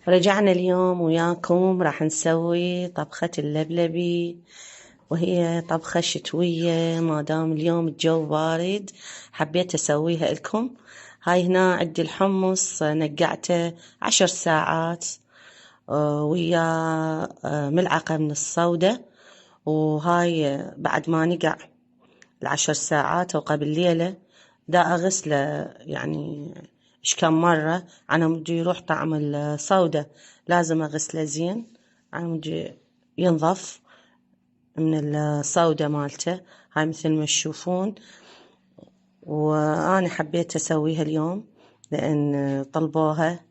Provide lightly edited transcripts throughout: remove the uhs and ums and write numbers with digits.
رجعنا اليوم وياكم راح نسوي طبخة اللبلبي، وهي طبخة شتوية ما دام اليوم الجو بارد حبيت أسويها لكم. هاي هنا عندي الحمص نقعته 10 ساعات، ويا ملعقة من الصودة. وهاي بعد ما نقع ال10 ساعات وقبل ليلة دا أغسله، يعني إيش كم مرة أنا مدي يروح طعم الصودة، لازم أغسله زين أنا مدي ينظف من الصودة مالته. هاي مثل ما تشوفون، وأنا حبيت أسويها اليوم لأن طلبوها،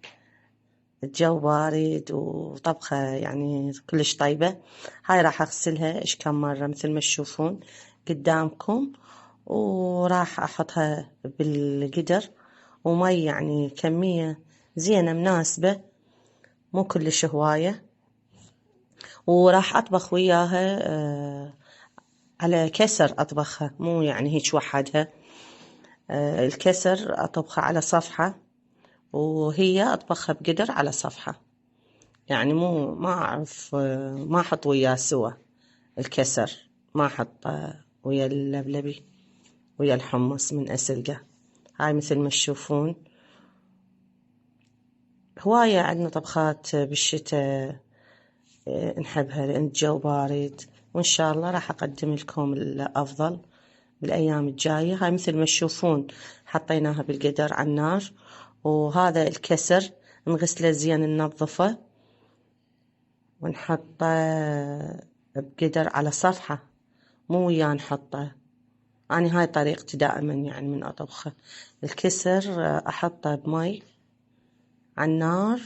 الجو بارد وطبخة يعني كلش طيبة. هاي راح أغسلها إيش كم مرة مثل ما تشوفون قدامكم، وراح أحطها بالقدر ومي، يعني كمية زينة مناسبة مو كلش هواية. وراح أطبخ وياها على كسر، أطبخها مو يعني هيك وحدها. الكسر أطبخها على صفحة، وهي أطبخها بقدر على صفحة، يعني مو ما أعرف ما أحط وياه سوا الكسر، ما أحط ويا اللبلبي ويا الحمص من أسلقه. هاي مثل ما تشوفون هواية عندنا طبخات بالشتاء نحبها لأن الجو بارد، وإن شاء الله راح أقدم لكم الأفضل بالأيام الجاية. هاي مثل ما تشوفون حطيناها بالقدر على النار، وهذا الكسر نغسله زين ننظفه ونحطه بقدر على صفحة، مو وياه نحطه. أنا هاي طريقتي دائما يعني من أطبخه. الكسر أحطه بمي على النار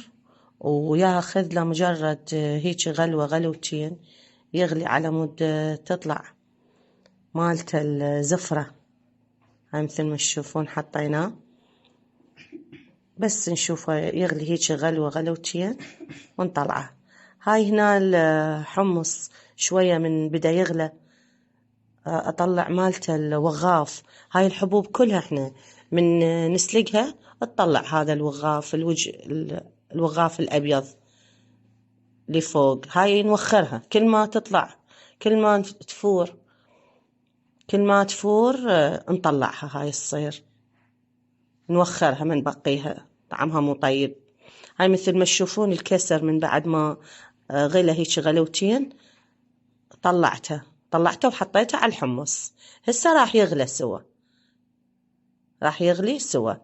وياخذ له مجرد هيك غلوة غلوتين يغلي على مود تطلع مالته الزفرة. هاي مثل ما تشوفون حطيناه بس نشوفه يغلي هيك غلوة غلوتين ونطلعه. هاي هنا الحمص شوية من بدا يغلى أطلع مالته الوغاف. هاي الحبوب كلها احنا من نسلقها تطلع هذا الوغاف، الوغاف الأبيض اللي فوق. هاي نوخرها كل ما تطلع، كل ما تفور، كل ما تفور نطلعها. هاي الصير نوخرها ما نبقيها، طعمها مو طيب. هاي مثل ما تشوفون الكسر من بعد ما غلى هيك غلوتين طلعته وحطيته على الحمص. هسه راح يغلى سوا، راح يغلي سوا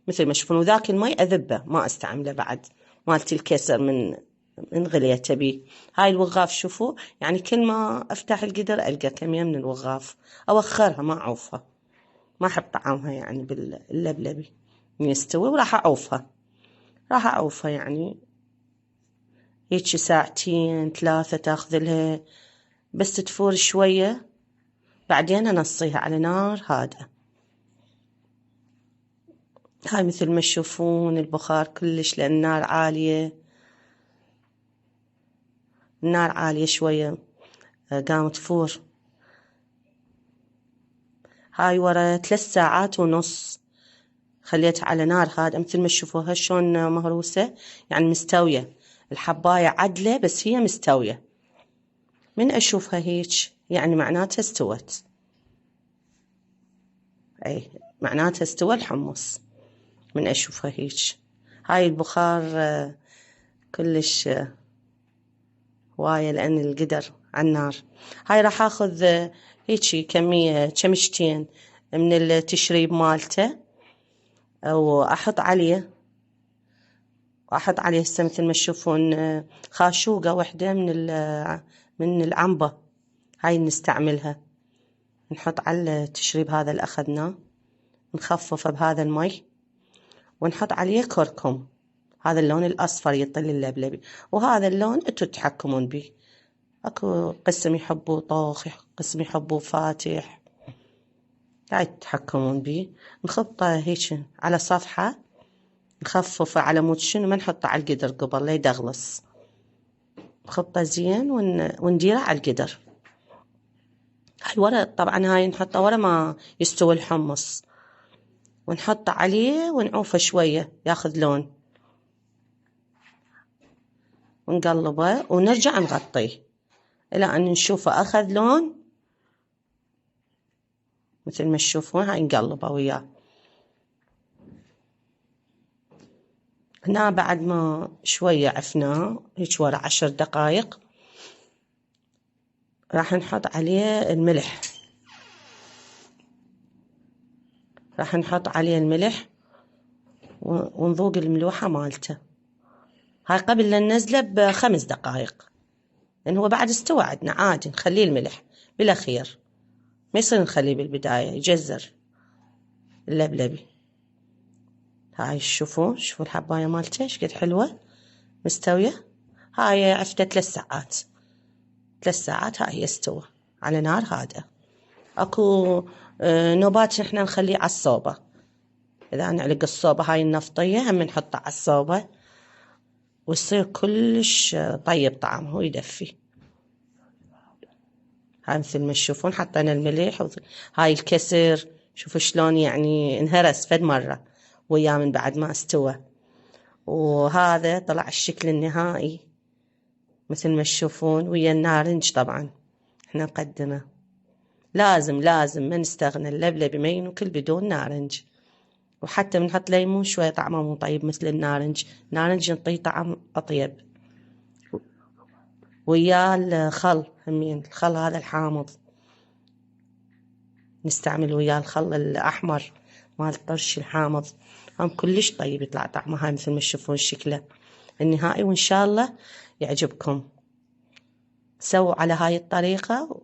مثل ما تشوفون. وذاك المي أذبه ما استعمله بعد، مالتي الكسر من غليته بيه. هاي الوغاف شوفوا، يعني كل ما افتح القدر القى كمية من الوغاف اوخرها ما اعوفها، ما احب طعمها يعني باللبلبي من يستوي. وراح اعوفها، راح اعوفها يعني هيك ساعتين 3 تاخذ لها بس تفور شوية، بعدين انصيها على نار هادئة. هاي مثل ما تشوفون البخار كلش لأن النار عالية، النار عالية شوية قامت تفور. هاي ورا 3 ساعات ونص خليتها على نار هادئة مثل ما تشوفوها شلون مهروسة، يعني مستوية الحباية عدلة بس هي مستوية. من أشوفها هيك يعني معناتها استوت، أي معناتها استوى الحمص من أشوفها هيك. هاي البخار كلش هواية لأن القدر على النار. هاي راح أخذ هيجي كمية شمشتين من التشريب مالته وأحط عليه، هسه مثل ما تشوفون خاشوقة وحدة من العنبة هاي نستعملها. نحط على التشريب هذا اللي أخذناه نخففه بهذا المي، ونحط عليه كركم. هذا اللون الأصفر يطل اللبلبي، وهذا اللون انتو تتحكمون به. اكو قسم يحبوا طوخ، قسم يحبوا فاتح، هاي تتحكمون بيه. نخبطه هيك على صفحة، نخففه على مود شنو ما نحطه على القدر قبل لا يدغلص. نخبطه زين ونديره على القدر. هاي ورا طبعا هاي نحطه ورا ما يستوي الحمص، ونحطه عليه ونعوفه شوية ياخذ لون. ونقلبه ونرجع نغطيه إلى أن نشوفه أخذ لون مثل ما تشوفون. هاي نقلبه وياه. هنا بعد ما شوية عفناه هيك ورا 10 دقايق راح نحط عليه الملح. راح نحط عليه الملح ونذوق الملوحة مالته. هاي قبل لا ننزله ب5 دقايق، لأن هو بعد استوى عندنا عادي نخليه الملح بالأخير، ما يصير نخليه بالبداية يجزر اللبلبي. هاي شوفوا الحباية مالته ايش قد حلوة مستوية. هاي عفته 3 ساعات. 3 ساعات هاي استوى على نار هادئة. اكو نوبات احنا نخليه على الصوبة، اذا نعلق الصوبة هاي النفطية هم نحطها على الصوبة ويصير كلش طيب طعمه ويدفي. هاي مثل ما تشوفون حطينا الملح هاي الكسر شوفوا شلون يعني انهرس فد مرة وياه من بعد ما استوى. وهذا طلع الشكل النهائي مثل ما تشوفون ويا النارنج. طبعا احنا نقدمه لازم ما نستغنى اللبلبي ما ينوكل بدون نارنج. وحتى بنحط ليمون شوية طعمه مو طيب مثل النارنج نعطيه طعم أطيب. ويا الخل همين الخل هذا الحامض نستعمل وياه الخل الأحمر مال الطرش الحامض هم كلش طيب يطلع طعمه. هاي مثل ما تشوفون شكله النهائي. وإن شاء الله يعجبكم. سووا على هاي الطريقة